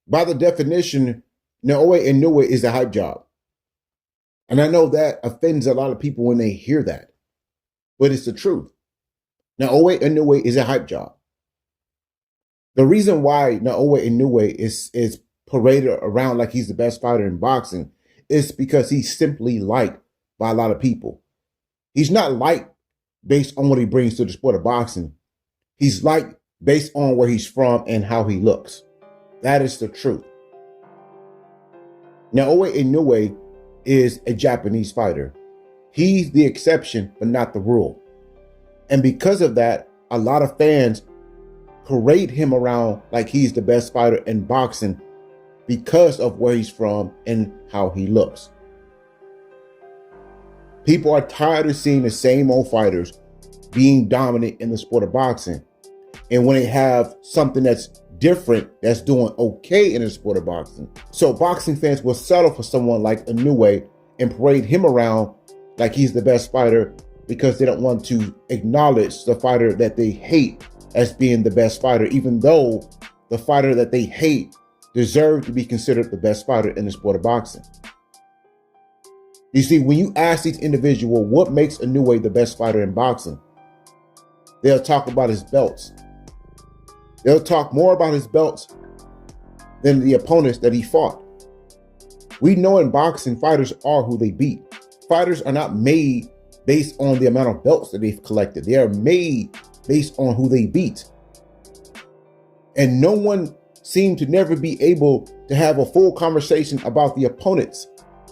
By the definition, Naoya Inoue is a hype job. And I know that offends a lot of people when they hear that, but it's the truth. Naoya Inoue is a hype job. The reason why Naoya Inoue is paraded around like he's the best fighter in boxing is because he's simply liked by a lot of people. He's not liked based on what he brings to the sport of boxing. He's liked based on where he's from and how he looks. That is the truth. Naoya Inoue is a Japanese fighter. He's the exception, but not the rule. And because of that, a lot of fans parade him around like he's the best fighter in boxing because of where he's from and how he looks. People are tired of seeing the same old fighters being dominant in the sport of boxing. And when they have something that's different, that's doing okay in the sport of boxing. So boxing fans will settle for someone like Inoue and parade him around like he's the best fighter because they don't want to acknowledge the fighter that they hate as being the best fighter, even though the fighter that they hate deserves to be considered the best fighter in the sport of boxing. You see, when you ask these individuals what makes Inoue the best fighter in boxing, they'll talk about his belts. They'll talk more about his belts than the opponents that he fought. We know in boxing, fighters are who they beat. Fighters are not made based on the amount of belts that they've collected. They are made based on who they beat. And no one seemed to never be able to have a full conversation about the opponents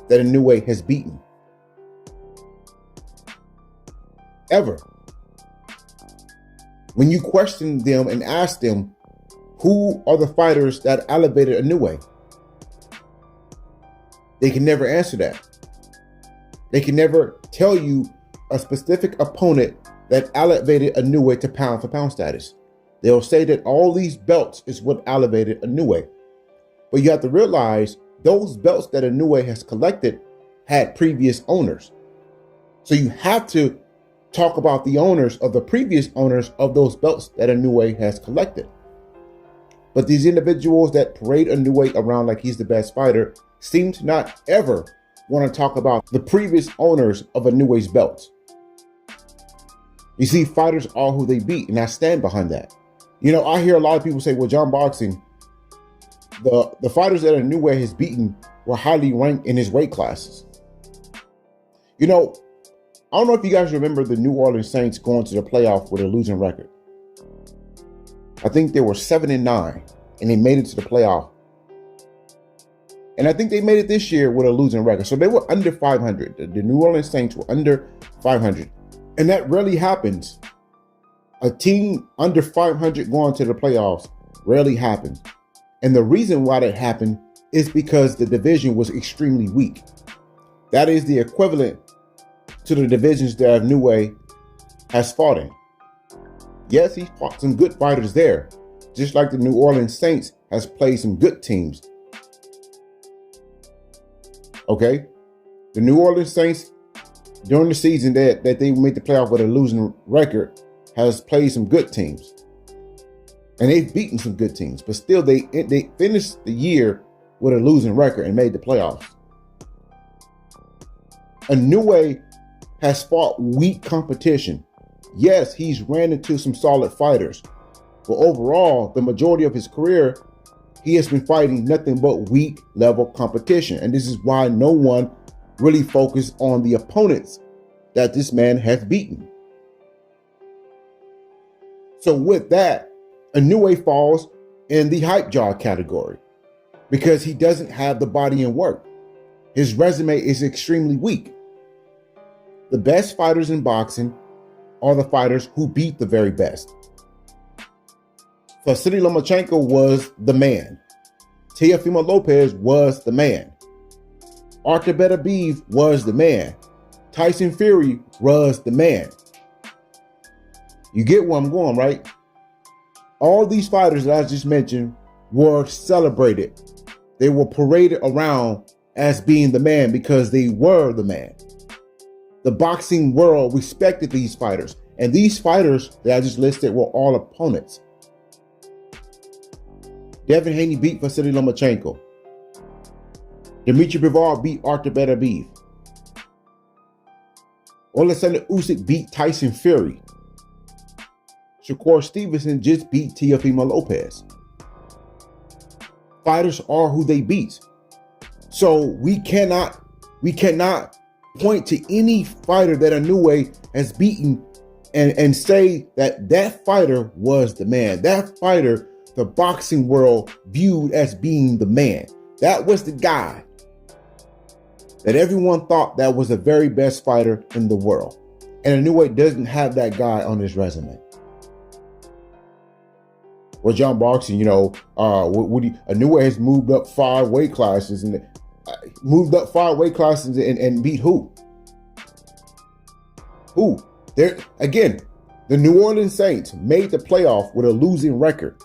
that Inoue has beaten. Ever. When you question them and ask them, who are the fighters that elevated Inoue? They can never answer that. They can never tell you a specific opponent that elevated Inoue to pound for pound status. They'll say that all these belts is what elevated Inoue. But you have to realize those belts that Inoue has collected had previous owners. So you have to talk about the owners of the previous owners of those belts that Inoue has collected. But these individuals that parade Inoue around like he's the best fighter seem to not ever want to talk about the previous owners of Inoue's belts. You see, fighters are who they beat, and I stand behind that. You know, I hear a lot of people say, well, John Boxing, the fighters that Inoue has beaten were highly ranked in his weight classes. You know, I don't know if you guys remember the New Orleans Saints going to the playoff with a losing record. I think they were 7-9, and they made it to the playoff. And I think they made it this year with a losing record. So they were under 500. The New Orleans Saints were under 500. And that rarely happens. A team under 500 going to the playoffs rarely happens. And the reason why that happened is because the division was extremely weak. That is the equivalent to the divisions that Inoue has fought in. Yes, he fought some good fighters there, just like the New Orleans Saints has played some good teams. Okay? The New Orleans Saints, during the season that they made the playoff with a losing record, has played some good teams. And they've beaten some good teams, but still they finished the year with a losing record and made the playoffs. Inoue has fought weak competition. Yes, he's ran into some solid fighters, but overall, the majority of his career, he has been fighting nothing but weak level competition. And this is why no one really focused on the opponents that this man has beaten. So with that, Inoue falls in the hype job category because he doesn't have the body and work. His resume is extremely weak. The best fighters in boxing are the fighters who beat the very best. Vasily Lomachenko was the man. Teofimo Lopez was the man. Artur Beterbiev was the man. Tyson Fury was the man. You get where I'm going, right? All these fighters that I just mentioned were celebrated. They were paraded around as being the man because they were the man. The boxing world respected these fighters. And these fighters that I just listed were all opponents. Devin Haney beat Vasily Lomachenko. Dmitry Bivol beat Artur Beterbiev. Alexander Usyk beat Tyson Fury. Shakur Stevenson just beat Teofimo Lopez. Fighters are who they beat. So we cannot point to any fighter that Inoue has beaten and say that that fighter was the man. That fighter, the boxing world viewed as being the man. That was the guy that everyone thought that was the very best fighter in the world. And Inoue doesn't have that guy on his resume. Well, John Boxing, Inoue has moved up 5 weight classes and beat who? Who? There again, the New Orleans Saints made the playoff with a losing record.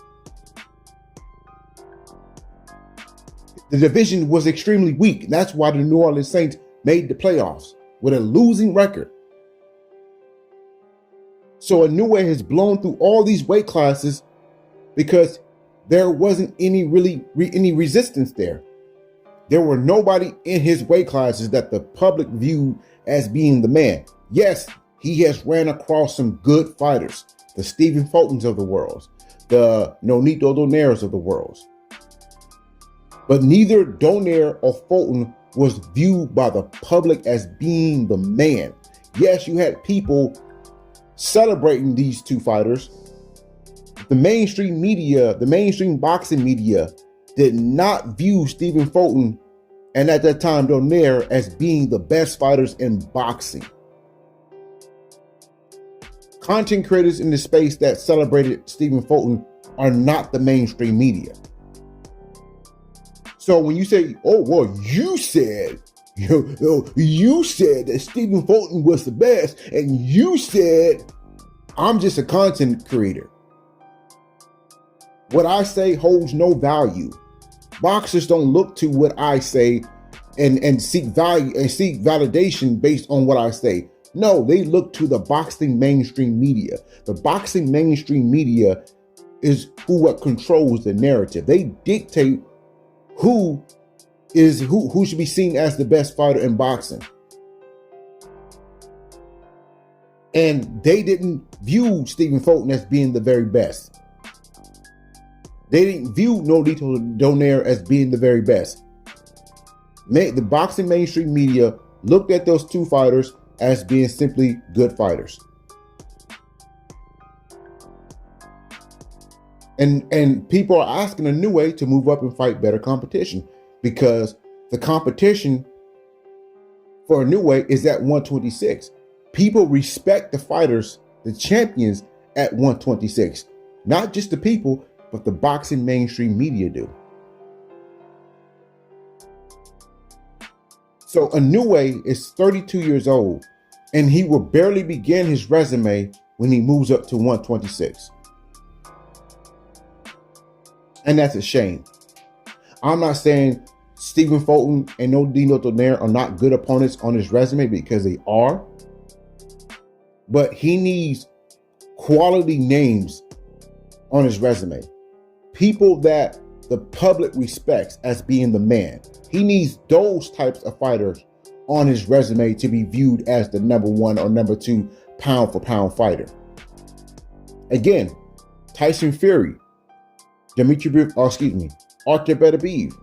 The division was extremely weak. And that's why the New Orleans Saints made the playoffs with a losing record. So Inoue has blown through all these weight classes because there wasn't any resistance there. There were nobody in his weight classes that the public viewed as being the man. Yes, he has ran across some good fighters, the Stephen Fultons of the world, the Nonito Donairs of the world. But neither Donaire or Fulton was viewed by the public as being the man. Yes, you had people celebrating these two fighters. The mainstream media, the mainstream boxing media, did not view Stephen Fulton and at that time Donaire as being the best fighters in boxing. Content creators in the space that celebrated Stephen Fulton are not the mainstream media. So when you say, oh, well, you said that Stephen Fulton was the best, and you said I'm just a content creator. What I say holds no value. Boxers don't look to what I say and seek value and seek validation based on what I say. No, they look to the boxing mainstream media. The boxing mainstream media is what controls the narrative. They dictate who should be seen as the best fighter in boxing. And they didn't view Stephen Fulton as being the very best. They didn't view Nonito Donaire as being the very best. The boxing mainstream media looked at those two fighters as being simply good fighters. And people are asking Inoue to move up and fight better competition because the competition for Inoue is at 126. People respect the fighters, the champions at 126. Not just the people, but the boxing mainstream media do. So Inoue is 32 years old, and he will barely begin his resume when he moves up to 126. And that's a shame. I'm not saying Stephen Fulton and Nonito Donaire are not good opponents on his resume, because they are. But he needs quality names on his resume. People that the public respects as being the man. He needs those types of fighters on his resume to be viewed as the number 1 or number 2 pound for pound fighter. Again, Tyson Fury, Artur Beterbiev,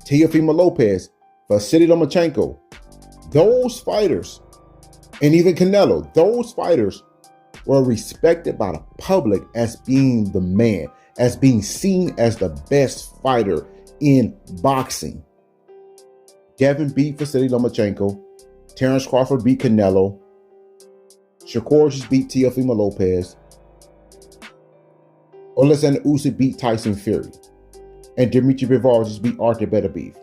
Teofimo Lopez, Vasily Lomachenko, those fighters, and even Canelo, those fighters were respected by the public as being the man, as being seen as the best fighter in boxing. Devin beat Vasily Lomachenko. Terrence Crawford beat Canelo. Shakur just beat Teofimo Lopez. Alexander Usyk beat Tyson Fury. And Dmitry Bivol just beat Artur Beterbiev.